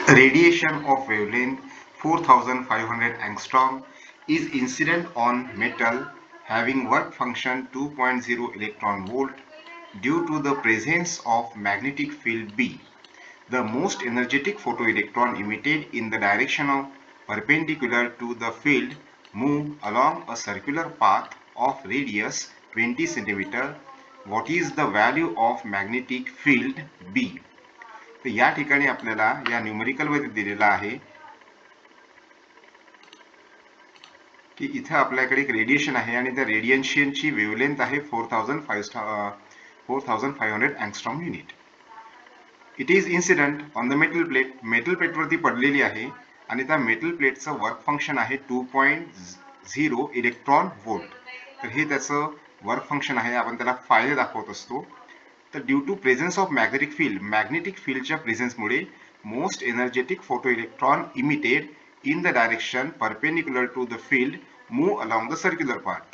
Radiation of wavelength 4500 angstrom is incident on metal having work function 2.0 electron volt due to the presence of magnetic field B. The most energetic photoelectron emitted in the direction of perpendicular to the field move along a circular path of radius 20 cm. What is the value of magnetic field B? तर या ठिकाणी आपल्याला या numerical मध्ये दिलेला आहे की इथे आपल्याकडे एक रेडिएशन आहे आणि त्या रेडिएशनची वेव्हलेंथ आहे 4500 angstrom unit. It is incident on the metal plate. Metal प्लेटवरती पडलेली आहे आणि त्या मेटल प्लेटचं वर्क फंक्शन आहे 2.0 इलेक्ट्रॉन व्होल्ट. तर हे त्याचं वर्क फंक्शन आहे. आपण त्याला फायदे दाखवत असतो. तर due to presence of magnetic फील्डच्या प्रेझेन्समुळे most energetic photo electron emitted in the direction perpendicular to the field move along the circular path.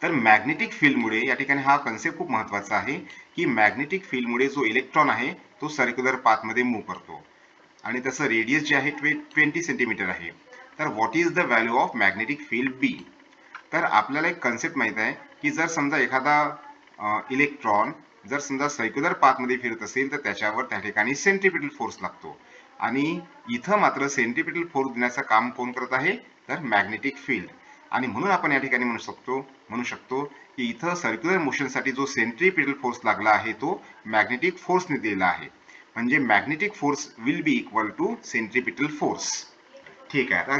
तर मॅग्नेटिक फील्डमुळे या ठिकाणी हा कन्सेप्ट खूप महत्त्वाचा आहे की मॅग्नेटिक फील्डमुळे जो इलेक्ट्रॉन आहे तो सर्क्युलर पाथमध्ये मूव्ह करतो आणि त्याचं रेडियस जे आहे 20 सेंटीमीटर आहे. तर what is the value of magnetic field B? तर आपल्याला एक कन्सेप्ट माहित आहे की जर समजा एखादा इलेक्ट्रॉन जर समजा सर्क्युलर पाथमध्ये फिरत असेल तर त्याच्यावर त्या ठिकाणी सेंट्रिपिटल फोर्स लागतो आणि इथं मात्र सेंट्रिपिटल फोर्स देण्याचं काम कोण करत आहे? तर मॅग्नेटिक फील्ड. आणि म्हणून आपण या ठिकाणी म्हणू शकतो की इथं सर्क्युलर मोशनसाठी जो सेंट्रिपिटल फोर्स लागला आहे तो मॅग्नेटिक फोर्सने दिलेला आहे. म्हणजे magnetic force will be equal to centripetal force. ठीक आहे. आता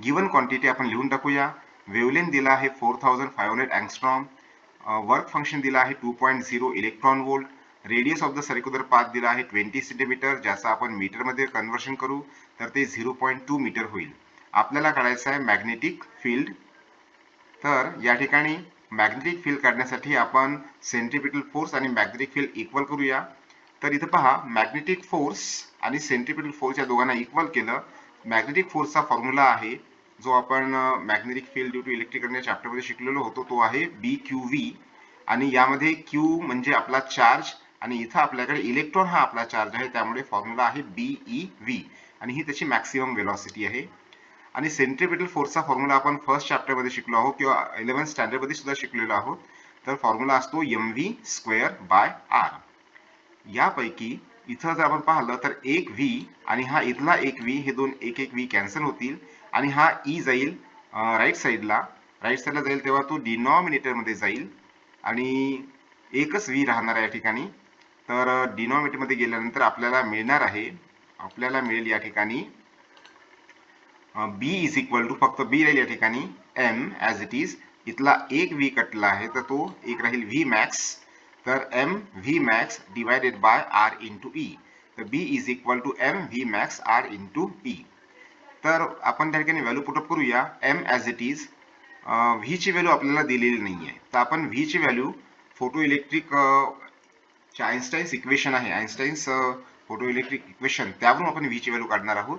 गिवन क्वांटिटी आपण लिहून टाकूया. वेव्हलेंथ दिला आहे 4500 अँगस्ट्रॉम. वर्क फंक्शन दिला आहे 2.0 electron volt. Radius of the circular path दिला आहे 20 सेंटीमीटर. ज्याचं आपण मीटरमध्ये कन्व्हर्शन करू तर ते 0.2 मीटर होईल. आपल्याला काढायचं आहे मॅग्नेटिक फील्ड. तर या ठिकाणी मॅग्नेटिक फील्ड काढण्यासाठी आपण सेंट्रिपिटल फोर्स आणि मॅग्नेटिक फील्ड इक्वल करूया. तर इथं पहा मॅग्नेटिक फोर्स आणि सेंट्रिपिटल फोर्स या दोघांना इक्वल केलं. मॅग्नेटिक फोर्सचा फॉर्म्युला आहे जो आपण magnetic field due to electrical चॅप्टरमध्ये शिकलेलो होतो तो आहे BQV. आणि यामध्ये Q म्हणजे आपला चार्ज आणि इथं आपल्याकडे इलेक्ट्रॉन हा आपला चार्ज आहे त्यामुळे फॉर्म्युला आहे BeV आणि ही त्याची मॅक्सिमम वेलॉसिटी आहे. आणि सेंट्रिपिटल फोर्सचा फॉर्म्युला आपण फर्स्ट चॅप्टर मध्ये शिकलो आहोत किंवा 11th स्टँडर्ड मध्ये सुद्धा शिकलेलो आहोत. तर फॉर्म्युला असतो mv²/r. यापैकी इथं जर आपण पाहिलं तर एक V आणि हा इथला एक V हे दोन एक V कॅन्सल होतील आणि हा E जाईल राईट साईडला जाईल तेव्हा तो डिनॉमिनेटर मध्ये जाईल आणि एकच V राहणार आहे या ठिकाणी. तर डिनॉमिनेटर मध्ये गेल्यानंतर आपल्याला मिळेल या ठिकाणी B इज इक्वल टू फक्त B राहील या ठिकाणी M ॲज इट इज. इथला एक V कटला आहे तर तो एक राहील V मॅक्स. तर M V max divided by R into E. तर B is equal to M V max R into E. तर आपण त्या ठिकाणी व्हॅल्यू पुटअप करूया. M as it is. V ची व्हॅल्यू आपल्याला दिलेली नाही आहे तर आपण V ची value photo electric Einstein's equation आहे आइन्स्टाईन्स फोटो इलेक्ट्रिक इक्वेशन त्यावरून आपण V ची व्हॅल्यू काढणार आहोत.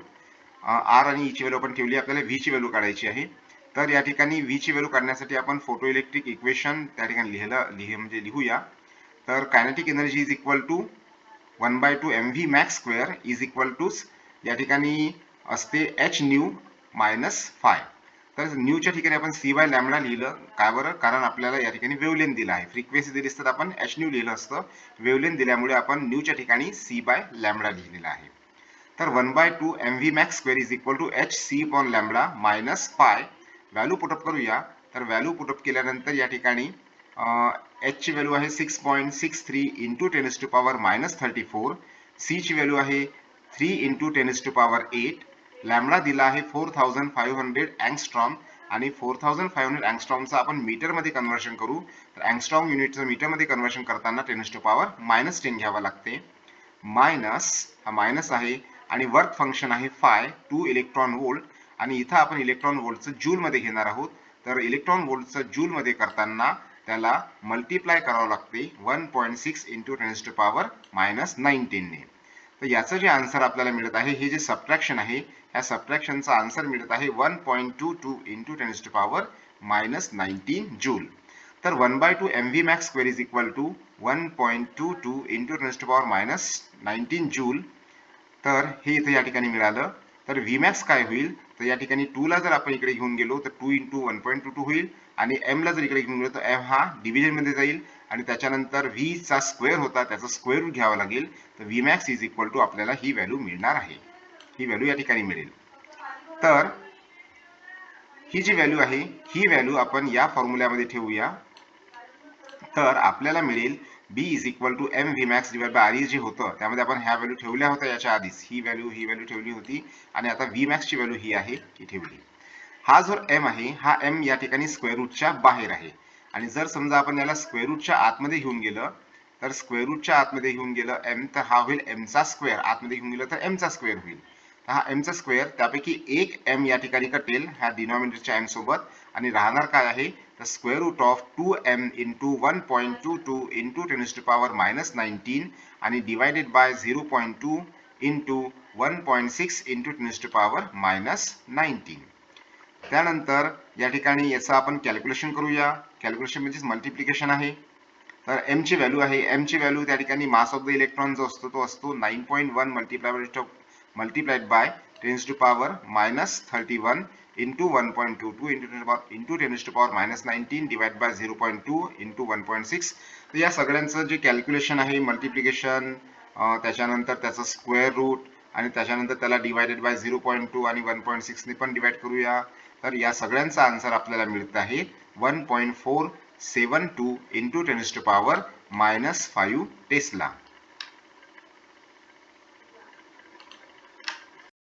R आणि E ची व्हॅल्यू आपण ठेवली. आपल्याला V ची व्हॅल्यू काढायची आहे. तर या ठिकाणी V ची व्हॅल्यू काढण्यासाठी आपण फोटो इलेक्ट्रिक इक्वेशन त्या ठिकाणी लिहूया. तर kinetic energy is equal to 1/2 mv max square is equal to या ठिकाणी असते h न्यू मायनस फाय. तर न्यूच्या ठिकाणी आपण c/λ लिहिलं. काय बरं? कारण आपल्याला या ठिकाणी वेव्हलेंथ दिला आहे. फ्रिक्वेन्सी दिली असतं आपण h न्यू लिहिलं असतं. वेव्हलेंथ दिल्यामुळे आपण न्यूच्या ठिकाणी c/λ लिहिलेलं आहे. तर 1/2 mv max square is equal to hc/λ minus pi. Value put up करूया. तर व्हॅल्यू पुटअप केल्यानंतर या ठिकाणी h ची व्हॅल्यू आहे 6.63 इंटू 10⁻−34. c ची व्हॅल्यू आहे 3 इंटू 10⁸. लॅम्बडा दिला आहे 4500 अँगस्ट्रॉम आणि 4500 अँगस्ट्रॉमचं आपण मीटरमध्ये कन्व्हर्शन करू. तर अँगस्ट्रॉम युनिटचं मीटरमध्ये कन्व्हर्शन करताना 10⁻−10 घ्यावं लागते. मायनस हा मायनस आहे आणि वर्क फंक्शन आहे फाय 2 इलेक्ट्रॉन वोल्ट आणि इथं आपण इलेक्ट्रॉन वोल्टचं जूल मध्ये घेणार आहोत. तर इलेक्ट्रॉन वोल्टचं जूल मध्ये करताना त्याला मल्टिप्लाय करावं लागते 1.6 इंटू 10⁻−19 ने. तर याचं जे आन्सर आपल्याला मिळत आहे हे जे सबट्रॅक्शन आहे या सबट्रॅक्शनचा आन्सर मिळत आहे 1.22 इंटू 10⁻−19 जूल. तर 1/2 mv max square is equal to 1.22 into 10⁻−19 joule. तर हे इथे या ठिकाणी मिळालं. तर Vmax काय होईल, तर या ठिकाणी 2 ला जर आपण इकडे घेऊन गेलो तर 2 × 1.22 होईल आणि m ला जर इकडे घेऊन गेलो तर m हा डिव्हिजन मध्ये जाईल आणि त्याच्यानंतर v चा स्क्वेअर होता त्याचा स्क्वेअर रूट घ्यावा लागेल. तर Vmax आपल्याला ही व्हॅल्यू मिळणार आहे. ही व्हॅल्यू या ठिकाणी मिळेल. तर ही जी व्हॅल्यू आहे ही व्हॅल्यू आपण या फॉर्म्युल्यामध्ये ठेवूया. तर आपल्याला मिळेल b m Vmax r जे होतं त्यामध्ये आपण ह्या व्हॅल्यू ठेवल्या होत्या याच्या आधीच. ही व्हॅल्यू ठेवली होती आणि आता Vmax ची व्हॅल्यू ही आहे ही ठेवली. हा जो m आहे हा m या ठिकाणी स्क्वेअर रूटच्या बाहेर आहे आणि जर समजा आपण याला स्क्वेअर रूटच्या आतमध्ये घेऊन गेलं तर स्क्वेअर रूटच्या आतमध्ये घेऊन गेलं m तर हा होईल m चा स्क्वेअर. आतमध्ये घेऊन गेलं तर m चा स्क्वेअर होईल. हा m चा स्क्वेअर त्यापैकी एक m या ठिकाणी कटेल ह्या डिनॉमिनेटरच्या m सोबत आणि राहणार काय आहे तर स्क्वेअर रूट ऑफ 2m × 1.22 × 10⁻19 आणि डिवायडेड बाय 0.2 × 1.6 × 10⁻19. त्यानंतर या ठिकाणी याचं आपण कॅल्क्युलेशन करूया. कॅल्क्युलेशन म्हणजे मल्टिप्लिकेशन आहे. तर m ची व्हॅल्यू आहे m ची व्हॅल्यू त्या ठिकाणी मास ऑफ द इलेक्ट्रॉन जो असतो तो असतो 9.1 multiplied by 10⁻³ -31 into 1.22 into 10⁻19 divide by 0.2 into 1.6. तर या सगळ्यांचं जे कॅल्क्युलेशन आहे मल्टिप्लिकेशन त्याच्यानंतर त्याचं स्क्वेअर रूट आणि त्याच्यानंतर त्याला डिवाइडेड बाय 0.2 आणि 1.6 ने पण डिवाइड करूया. तर या सगळ्यांचा आन्सर आपल्याला मिळत आहे 1.472 into 10⁻⁻5 टेस्ला.